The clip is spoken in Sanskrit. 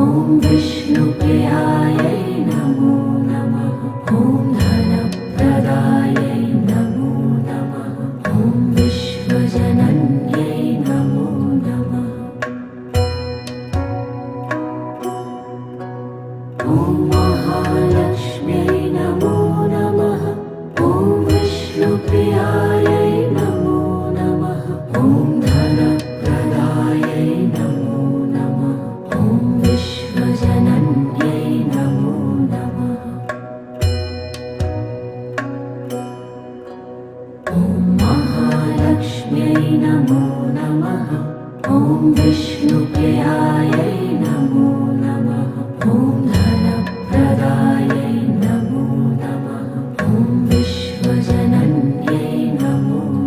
ॐ विष्णुप्रियायै नमो नमः। ॐ धनप्रदायै नमो नमः। ॐ विश्वजनन्यै नमो नमः। ॐ महालक्ष्म्यै नमो नमः। ॐ विष्णुप्रियायै नमो नमः। ॐ धनप्रदायै नमो नमः। ॐ विश्वजनन्यै नमो नमः। ॐ महालक्ष्म्यै नमो नमः। ॐ विष्णुप्रियायै नमो